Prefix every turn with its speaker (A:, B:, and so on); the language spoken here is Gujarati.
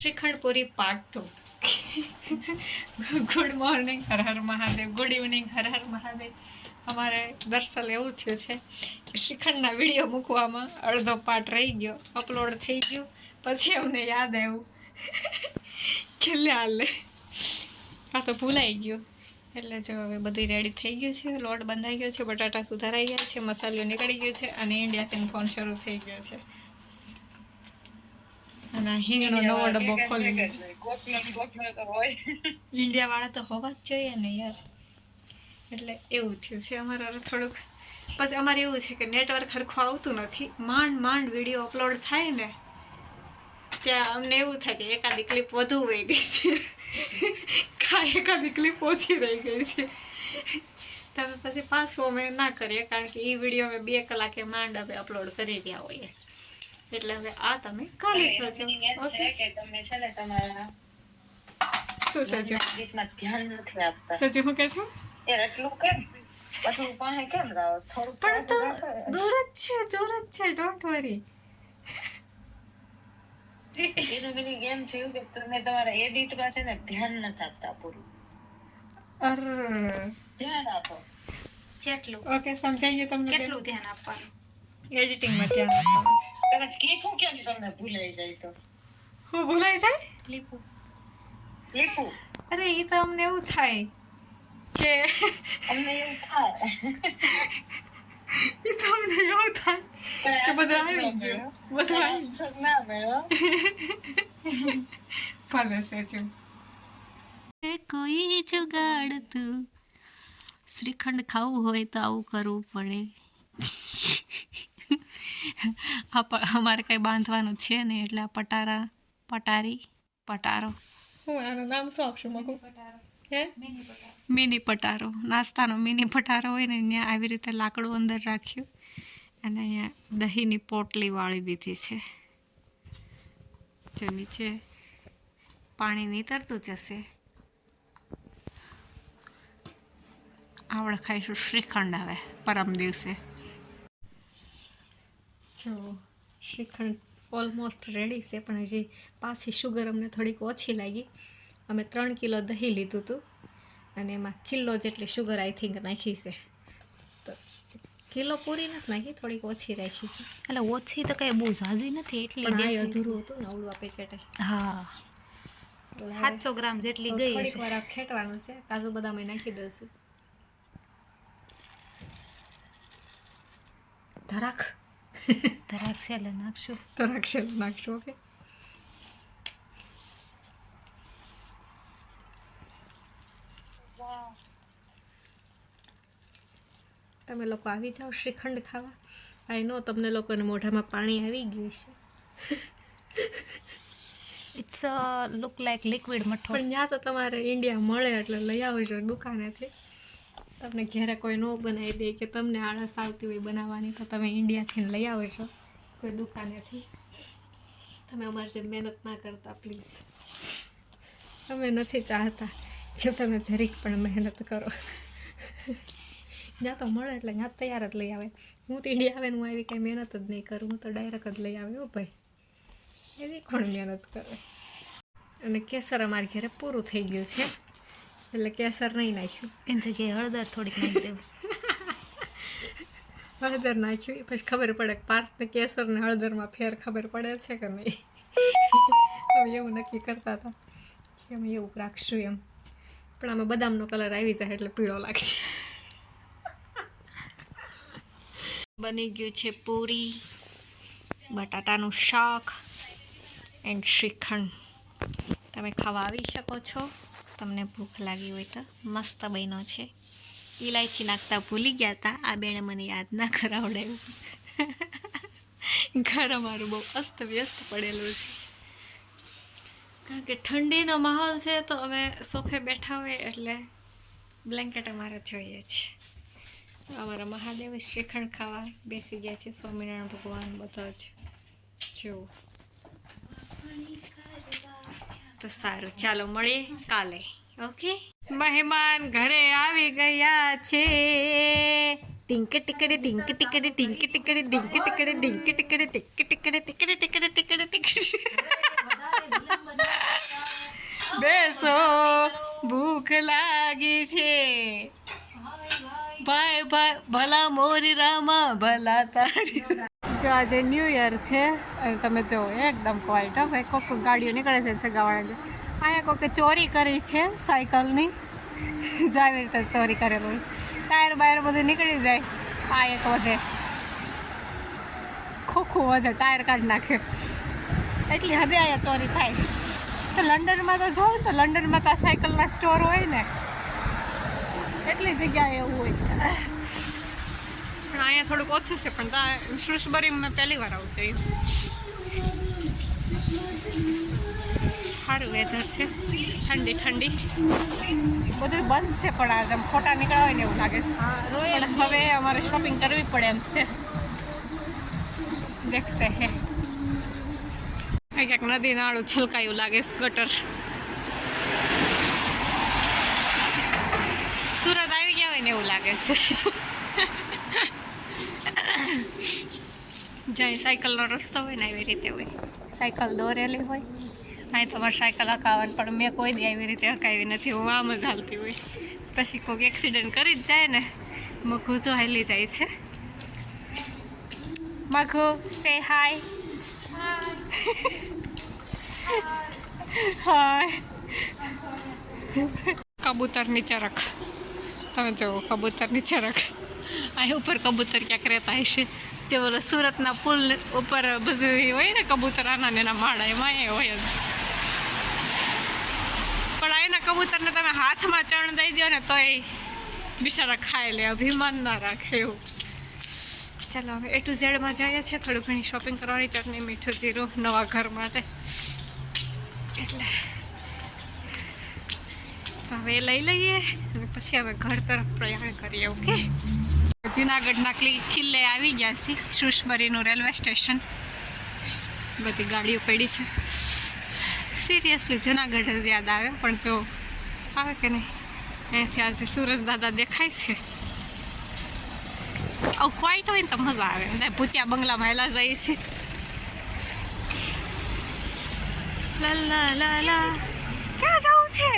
A: શ્રીખંડ પૂરી part 2। Good morning, Har Har Mahadev. Good evening, Har Har Mahadev. અમારે દરસલ એવું થયું છે કે શ્રીખંડના વિડીયો મૂકવામાં અડધો પાર્ટ રહી ગયો, અપલોડ થઈ ગયું, પછી અમને યાદ આવ્યું કે લે આ તો ભૂલાઈ ગયું। એટલે જો હવે બધી રેડી થઈ ગયું છે, લોટ બંધાઈ ગયો છે, બટાટા સુધારાઈ ગયા છે, મસાલો નીકળી ગયો છે અને ઇન્ડિયાથી ફોન શરૂ થઈ ગયો છે અને હિંગનો નવો ડબ્બો ખોલી ઇન્ડિયા વાળા તો હોવા જ જોઈએ ને યાર। એટલે એવું થયું છે અમારે થોડુંક। પછી અમારે એવું છે કે નેટવર્ક સરખું આવતું નથી, માંડ વિડીયો અપલોડ થાય ને ત્યાં અમને એવું થાય કે એકાદી ક્લિપ વધુ વહી ગઈ છે, એકાદી ક્લિપ ઓછી રહી ગઈ છે। તમે પછી પાછું અમે ના કરીએ, કારણ કે એ વિડીયો અમે 2 કલાકે માંડ અમે અપલોડ કરી રહ્યા હોઈએ। એટલે હવે આ તમે કાલે જોજો। ઓકે, તમે છે ને તમારા શું સજુ ગીતમાં ધ્યાન નથી આપતા। સજુ હું કે છું યાર એટલું કેમ બધું પાસે કેમ રાવ થોડું પણ તો દૂર જ છે, ડોન્ટ વરી। એનું મીનિંગ એમ થયું કે તમે તમારા એડિટમાં છે ને ધ્યાન નથી આપતા પૂરું। ધ્યાન આપો જેટલું। ઓકે, સમજાઈ ગયું તમને કેટલું ધ્યાન આપવાનું? એડિટિંગમાં ધ્યાન આપવાનું છે। તમે ક્લિપું કેમ તમને ભૂલાઈ જાય? તો હું ભૂલાઈ જાય? ક્લિપું અરે એ તો અમને એવું થાય કે અમને એવું થાય એ તો અમને એવું થાય કે બધું આવી ગયું, બધું આવી ના મેળો ભલે સેચું કોઈ જુગાડ તું। શ્રીખંડ ખાવું હોય તો આવું કરવું પડે। અમારે કંઈ બાંધવાનું છે નહીં, એટલે આ પટારો હું આનું નામ શું આપશું મગું? હે મિની પટારો, નાસ્તાનો મિની પટારો હોય ને ત્યાં આવી રીતે લાકડું અંદર રાખ્યું અને અહીંયા દહીંની પોટલી વાળી દીધી છે। જો નીચે પાણી નીતરતું જશે। આપણે ખાઈશું શ્રીખંડ હવે પરમ દિવસે। જો શ્રીખંડ ઓલમોસ્ટ રેડી છે, પણ હજી પાછી શુગર અમને થોડીક ઓછી લાગી। અમે 3 કિલો દહીં લીધું હતું અને એમાં કિલો જેટલી શુગર આઈ થિંક નાખી છે। તો કિલો પૂરી નથી નાખી, થોડીક ઓછી રાખી છે।
B: એટલે ઓછી તો કઈ બહુ ઝાઝી નથી, એટલી
A: પણ આ અધૂરું હતું ને અવળું આ પેકેટ।
B: હા, 700 ગ્રામ જેટલી ગઈ
A: થોડીક વાર આ ફેટવાનું છે। કાજુ બદામ નાખી દઈશું, ધરાક
B: છેલ્લે નાખશું।
A: ઓકે, તમે લોકો આવી જાઓ શ્રીખંડ ખાવા। આઈ નો તમને લોકોને મોઢામાં પાણી આવી ગયું છે।
B: ઇટ્સ લુક લાઈક લિક્વિડ મઠો।
A: પણ ત્યાં તો તમારે ઇન્ડિયા મળે એટલે લઈ આવજો દુકાનેથી। તમને ઘરે કોઈ ન બનાવી દે કે તમને આળસ આવતી હોય બનાવવાની, તો તમે ઇન્ડિયાથી લઈ આવજો કોઈ દુકાનેથી। તમે અમારી જેમ મહેનત ના કરતા પ્લીઝ। અમે નથી ચાહતા કે તમે જરીક પણ મહેનત કરો। જ્યાં તો મળે એટલે ત્યાં તૈયાર જ લઈ આવે। હું તો ઇન્ડિયા આવે ને હું આવી કંઈ મહેનત જ નહીં કરું, હું તો ડાયરેક્ટ જ લઈ આવે। હો ભાઈ, એવી કોણ મહેનત કરે? અને કેસર અમારી ઘરે પૂરું થઈ ગયું છે, એટલે કેસર નહીં નાખ્યું।
B: એની જગ્યાએ હળદર થોડીક નાખી દેવું।
A: હળદર નાખ્યું પછી ખબર પડે કે પાર્થને કેસર ને હળદરમાં ફેર ખબર પડે છે કે નહીં। અમે એવું નક્કી કરતા હતા કે અમે એવું રાખશું એમ, પણ આમાં બદામનો કલર આવી જાય એટલે પીળો લાગશે। બની ગયું છે પૂરી, બટાટાનું શાક એન્ડ શ્રીખંડ। તમે ખાવા આવી શકો છો, તમને ભૂખ લાગી હોય તો। મસ્ત બન્યો છે। ઇલાયચી નાખતા ભૂલી ગયા હતા, આ બેને મને યાદ ના કરાવડાવ્યું। ઘર અમારું બહુ અસ્તવ્યસ્ત પડેલું છે, કારણ કે ઠંડીનો માહોલ છે, તો અમે સોફે બેઠા હોય એટલે બ્લેન્કેટ અમારે જોઈએ છે। અમારા મહાદેવ શ્રીખંડ ખાવા બેસી ગયા છે, સ્વામિનારાયણ ભગવાન બધા જ જેવું। તો સારું, ચાલો મળીએ કાલે। ઓકે, મહેમાન ઘરે આવી ગયા છે। ટિંક ટિકડે ટિંક ટિકડે ટિંક ટિકડે ટિંક ટિકડે ટિંક ટિકડે ટિક ટિકડે ટિકડે ટિકડે ટિકડે ટિકડે ભૂખ લાગી છે ભાઈ ભાઈ ભલા મોરી રામા ભલા તારી. જો આજે ન્યૂ યર છે અને તમે જો એકદમ ક્વાઇટ હો ભાઈ. કોક ગાડીઓ નીકળે છે સગાવાળા. અહીંયા કોકે ચોરી કરી છે સાયકલની. જો આવી રીતે ચોરી કરેલું ટાયર બાયર બધું નીકળી જાય. આ એક વધે ખોખું વધે ટાયર કાઢી નાખે એટલી હદે અહીંયા ચોરી થાય. તો લંડનમાં તો જોઉં તો લંડનમાં તો સાયકલના સ્ટોર હોય ને એટલી જગ્યાએ એવું હોય. પણ અહીંયા થોડુંક ઓછું છે પણ ત્યાં શ્રુસબરીમાં મેં પહેલી વાર આવું જોઈએ. સારું વેધર છે ઠંડી ઠંડી. બધું બંધ છે પણ આજે આમ ફોટા નીકળ્યા હોય ને એવું લાગે છે. પણ હવે અમારે શોપિંગ કરવી પડે એમ છે. દેખતે હે ક્યાંક નદી નાળું છલકાયું લાગે છે ગટર. સુરત આવી ગયા હોય ને એવું લાગે છે. જાય સાયકલનો રસ્તો હોય ને એવી રીતે હોય. સાયકલ દોરેલી હોય. અહીં તમારે સાયકલ હકાવવાની પણ મેં કોઈ દી આવી રીતે હકાવી નથી. હું આમ જ હાલતી હોય. પછી કોઈક એક્સિડન્ટ કરી જ જાય ને મઘું જો હાલી જાય છે. મઘુ સે હાય. હાય. કબૂતરની ચરખ તમે જુઓ. કબૂતરની ચરખ અહીં ઉપર કબૂતર ક્યાંક રહેતા હશે. જે બોલો સુરતના પુલ ઉપર બધું હોય ને કબૂતર આના ને એના માળા એમાં એ હોય જ. પણ અહીંના કબૂતરને તમે હાથમાં ચણ દઈ દો ને તો એ બિચારા ખાઈ લે. અભિમાન ના રાખે એવું. ચાલો હવે A to Z માં જઈએ છીએ. થોડું ઘણી શોપિંગ કરવાની. ચટણી મીઠું જીરું નવા ઘર માટે એટલે તો હવે એ લઈ લઈએ અને પછી હવે ઘર તરફ પ્રયાણ કરીએ. ઓકે. જુનાગઢના કિલ્લે આવી ગયા છે. શ્રુસબરીનું રેલવે સ્ટેશન. બધી ગાડીઓ પડી છે. સિરિયસલી જુનાગઢ જ યાદ આવે. પણ જો આવે કે નહીં અહીંયાથી આજે સુરજ દાદા દેખાય છે. આવું ક્વાઇટ હોય ને તો મજા આવે. ભૂતિયા બંગલામાં હેલા જાય છે. લા લા લા લા ક્યાં જવું છે?